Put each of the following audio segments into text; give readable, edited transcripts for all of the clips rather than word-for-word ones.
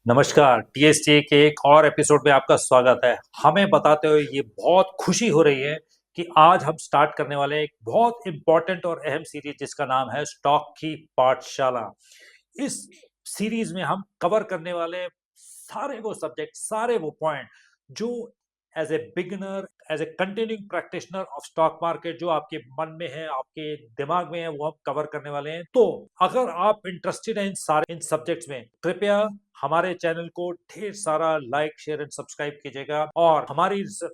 नमस्कार। टीएसटी के एक और एपिसोड में आपका स्वागत है। हमें बताते हुए ये बहुत खुशी हो रही है कि आज हम स्टार्ट करने वाले हैं एक बहुत इंपॉर्टेंट और अहम सीरीज जिसका नाम है स्टॉक की पाठशाला। इस सीरीज में हम कवर करने वाले हैं सारे वो सब्जेक्ट, सारे वो पॉइंट जो as a beginner, as a continuing practitioner of stock market जो आपके मन में है, आपके दिमाग में है, वो हम कवर करने वाले हैं। तो अगर आप इंटरेस्टेड हैं इन सब्जेक्ट्स में, कृपया हमारे चैनल को ढेर सारा लाइक, शेयर एंड सब्सक्राइब कीजिएगा। और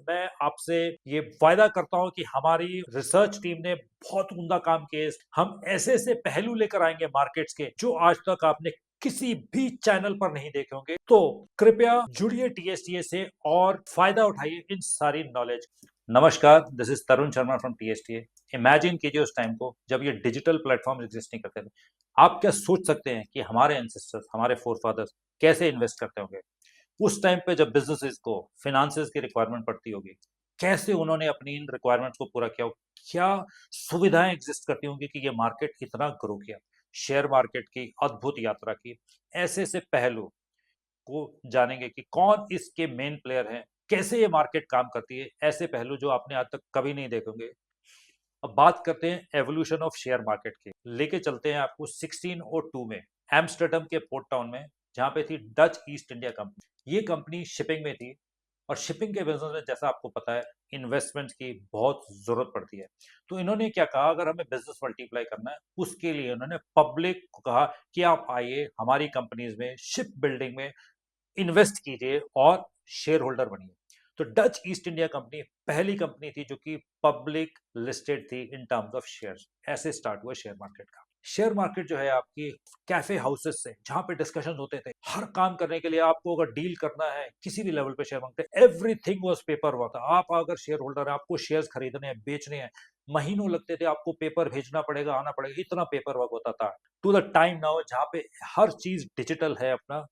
मैं आपसे ये वायदा करता हूं कि हमारी रिसर्च टीम ने बहुत उम्दा काम किया है। हम ऐसे ऐसे पहलू लेकर आएंगे मार्केट्स के जो आज तक आपने किसी भी चैनल पर नहीं देखे होंगे। तो कृपया जुड़िए टीएसटीए से और फायदा उठाइए इन सारी नॉलेज। नमस्कार, this is Tarun Sharma from TSTA. Imagine कीजिए उस टाइम को जब ये डिजिटल प्लेटफॉर्म एग्जिस्ट नहीं करते थे। आप क्या सोच सकते हैं कि हमारे एंसेस्टर्स, हमारे फोर फादर्स कैसे इन्वेस्ट करते होंगे उस टाइम पे जब बिजनेसेस को फाइनेंसेस की रिक्वायरमेंट पड़ती होगी? कैसे उन्होंने अपनी इन रिक्वायरमेंट्स को पूरा किया? क्या सुविधाएं एग्जिस्ट करती होंगी कि ये मार्केट इतना ग्रो किया? शेयर मार्केट की अद्भुत यात्रा की ऐसे ऐसे पहलू को जानेंगे कि कौन इसके मेन प्लेयर हैं, कैसे ये मार्केट काम करती है, ऐसे पहलू जो आपने आज तक कभी नहीं देखेंगे। अब बात करते हैं एवोल्यूशन ऑफ शेयर मार्केट की। लेके चलते हैं आपको 1602 में एम्स्टर्डम के पोर्ट टाउन में, जहां पे थी डच ईस्ट इंडिया कंपनी। ये कंपनी शिपिंग में थी और शिपिंग के बिजनेस में, जैसा आपको पता है, इन्वेस्टमेंट की बहुत जरूरत पड़ती है। तो इन्होंने क्या कहा, अगर हमें बिजनेस मल्टीप्लाई करना है उसके लिए उन्होंने पब्लिक को कहा कि आप आइए हमारी कंपनीज में, शिप बिल्डिंग में इन्वेस्ट कीजिए और शेयर होल्डर बनिए। तो डच ईस्ट इंडिया कंपनी पहली कंपनी थी जो कि पब्लिक लिस्टेड थी इन टर्म्स ऑफ शेयर्स। ऐसे स्टार्ट हुआ शेयर मार्केट का। शेयर मार्केट जो है आपकी कैफे हाउसेस से, जहां पे डिस्कशन होते थे हर काम करने के लिए, आपको अगर डील करना है किसी भी लेवल पे share market, everything was paper work. आप अगर शेयर होल्डर है, आपको शेयर्स खरीदने हैं, बेचने हैं, महीनों लगते थे, आपको पेपर भेजना पड़ेगा, आना पड़ेगा, इतना पेपर वर्क होता था। टू द टाइम नाउ जहां पे हर चीज डिजिटल है अपना,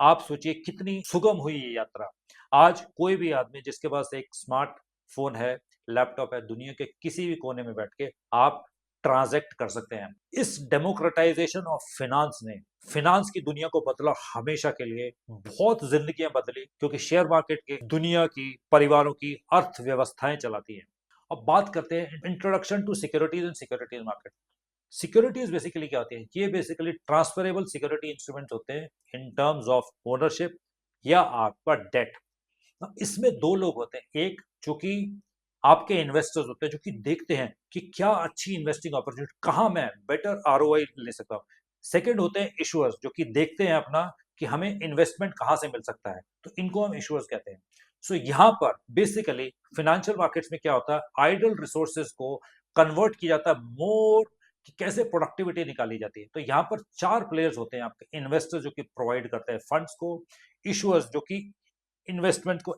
आप सोचिए कितनी सुगम हुई ये यात्रा। आज कोई भी आदमी जिसके पास एक स्मार्टफोन है, लैपटॉप है, दुनिया के किसी भी कोने में बैठ के आप ट्रांजैक्ट कर सकते हैं। इस डेमोक्रेटाइजेशन ऑफ फाइनेंस ने फाइनेंस की दुनिया को बदला हमेशा के लिए। बहुत जिंदगियां बदली क्योंकि शेयर मार्केट के दुनिया की, परिवारों की अर्थव्यवस्थाएं चलाती है। अब बात करते हैं introduction to securities and securities market. Securities basically क्या होती है? ये बेसिकली ट्रांसफरेबल सिक्योरिटी इंस्ट्रूमेंट्स होते हैं इन टर्म्स ऑफ ओनरशिप या आपका डेट। इसमें दो लोग होते हैं, एक जो कि आपके इन्वेस्टर्स होते हैं जो कि देखते हैं कि क्या अच्छी इन्वेस्टिंग अपॉर्चुनिटी, कहां मैं बेटर आरओआई ले सकता हूं। सेकंड होते हैं इशुअर्स जो कि देखते हैं अपना कि हमें इन्वेस्टमेंट कहां से मिल सकता है, तो इनको हम इशुअर्स कहते हैं। सो यहाँ पर बेसिकली फाइनेंशियल मार्केट्स में क्या होता है, आइडल रिसोर्सेज को कन्वर्ट किया जाता है मोर, कि कैसे प्रोडक्टिविटी निकाली जाती है। तो यहाँ पर चार प्लेयर्स होते हैं आपके इन्वेस्टर्स जो कि प्रोवाइड करते हैं फंड्स को, इशुअर्स जो कि इन्वेस्टमेंट को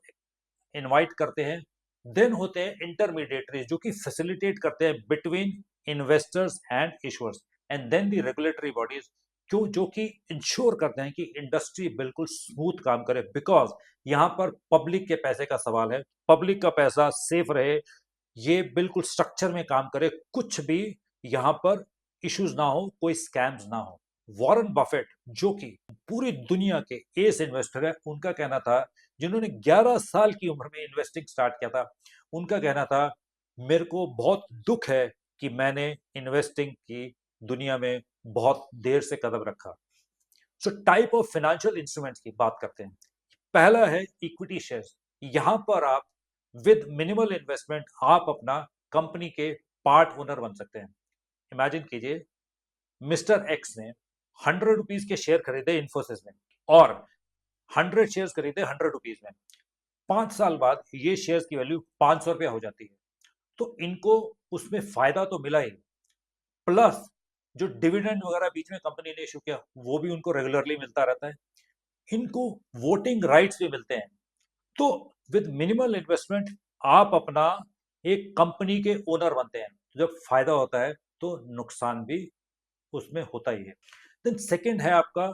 इनवाइट करते हैं, देन होते हैं इंटरमीडिएटरीज जो कि फैसिलिटेट करते हैं between investors and issuers, and then the regulatory bodies क्यों, जो कि इंश्योर करते हैं कि इंडस्ट्री बिल्कुल स्मूथ काम करे। बिकॉज यहाँ पर पब्लिक के पैसे का सवाल है, पब्लिक का पैसा सेफ रहे, ये बिल्कुल स्ट्रक्चर में काम करे, कुछ भी यहां पर इश्यूज ना हो, कोई स्कैम्स ना हो। वॉरेन बफेट जो कि पूरी दुनिया के एस इन्वेस्टर है, उनका कहना था, जिन्होंने 11 साल की उम्र में इन्वेस्टिंग स्टार्ट किया था, उनका कहना था, मेरे को बहुत दुख है कि मैंने इन्वेस्टिंग की दुनिया में बहुत देर से कदम रखा। So type of financial instruments की बात करते हैं। पहला है इक्विटी शेयर्स। यहां पर आप विद मिनिमल इन्वेस्टमेंट आप अपना कंपनी के पार्ट ओनर बन सकते हैं। इमेजिन कीजिए, मिस्टर एक्स ने 100 रुपीज के शेयर खरीदे इन्फोसिस में और 100 शेयर खरीदे 100 रुपीज में। 5 साल बाद ये शेयर्स की वैल्यू 500 रुपया हो जाती है। तो इनको उसमें फायदा तो मिला ही, प्लस जो डिविडेंड वगैरह बीच में कंपनी ने इशू किया वो भी उनको रेगुलरली मिलता रहता है। इनको वोटिंग राइट्स भी मिलते हैं। तो विद मिनिमल इन्वेस्टमेंट आप अपना एक कंपनी के ओनर बनते हैं। तो जब फायदा होता है तो नुकसान भी उसमें होता ही है। देन सेकंड है आपका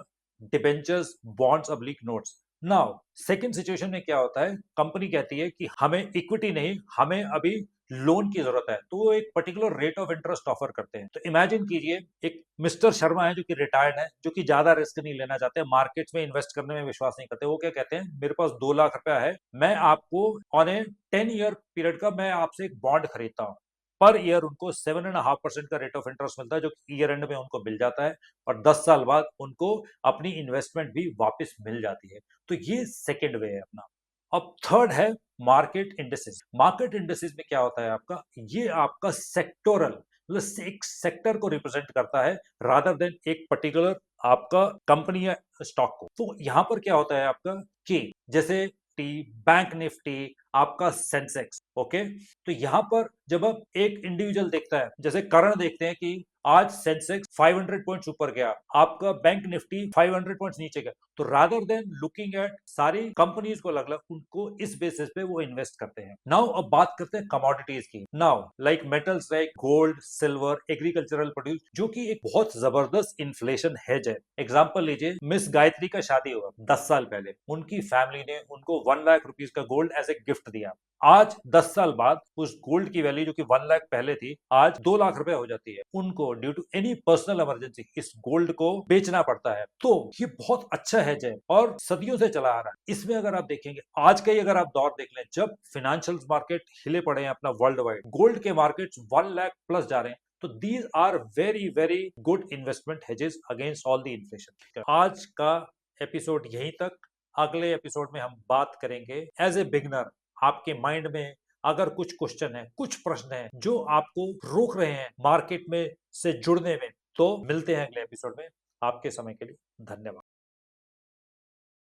debentures, bonds, oblique notes. Now second situation में क्या होता है, कंपनी कहती है कि हमें इक्विटी नहीं, हमें अभी लोन की जरूरत है, तो वो एक particular rate of interest offer करते हैं। तो इमेजिन कीजिए एक मिस्टर शर्मा है जो कि रिटायर्ड है, जो कि ज्यादा रिस्क नहीं लेना चाहते, मार्केट्स में इन्वेस्ट करने में विश्वास नहीं करते। वो क्या कहते हैं, मेरे पास 2 लाख रुपया है, मैं आपको ऑन ए 10 ईयर पीरियड का मैं आपसे एक बॉन्ड खरीदता हूँ। पर ईयर उनको 7.5% का रेट ऑफ इंटरेस्ट मिलता है, जो ईयर एंड में उनको मिल जाता है, और 10 साल बाद उनको अपनी इन्वेस्टमेंट भी वापस मिल जाती है। तो ये सेकेंड वे है अपना। अब थर्ड है मार्केट इंडिसेस। मार्केट इंडिसेस में क्या होता है आपका, ये आपका सेक्टोरल, मतलब एक सेक्टर को रिप्रेजेंट करता है रादर देन एक पर्टिकुलर आपका कंपनी या स्टॉक को। तो यहां पर क्या होता है आपका कि जैसे बैंक निफ्टी, आपका सेंसेक्स, ओके। तो यहां पर जब आप एक इंडिविजुअल देखता है, जैसे करण देखते हैं कि आज सेंसेक्स 500 पॉइंट्स ऊपर गया, आपका बैंक निफ्टी 500 पॉइंट्स नीचे गया, तो रादर देन लुकिंग एट सारी कंपनीज को अलग अलग, उनको इस बेसिस पे वो इन्वेस्ट करते हैं। नाउ अब बात करते हैं कमोडिटीज की। Now like metals like gold, silver, agricultural produce, जो कि एक बहुत जबरदस्त इन्फ्लेशन हेज है। एग्जांपल लीजिए, मिस गायत्री का शादी हुआ 10 साल पहले, उनकी फैमिली ने उनको 1 लाख रुपीज का गोल्ड एज ए गिफ्ट दिया। आज 10 साल बाद उस गोल्ड की वैल्यू जो कि 1 लाख पहले थी, आज 2 लाख रुपए हो जाती है। उनको due to any personal emergency इस गोल्ड को बेचना पड़ता है। तो ये बहुत अच्छा हेज है और सदियों से चला आ रहा है। इसमें अगर आप देखेंगे, आज का ही अगर आप दौर देख लें, जब फाइनेंशियल मार्केट हिले पड़े हैं अपना वर्ल्ड वाइड, गोल्ड के मार्केट 1 लाख प्लस जा रहे हैं, तो these are very very good investment hedges against all the inflation. आज का एपिसोड यहीं तक। अगले एपिसोड में हम बात करेंगे एज ए बिगनर, आपके माइंड में अगर कुछ क्वेश्चन है, कुछ प्रश्न है जो आपको रोक रहे हैं मार्केट में से जुड़ने में, तो मिलते हैं अगले एपिसोड में। आपके समय के लिए धन्यवाद।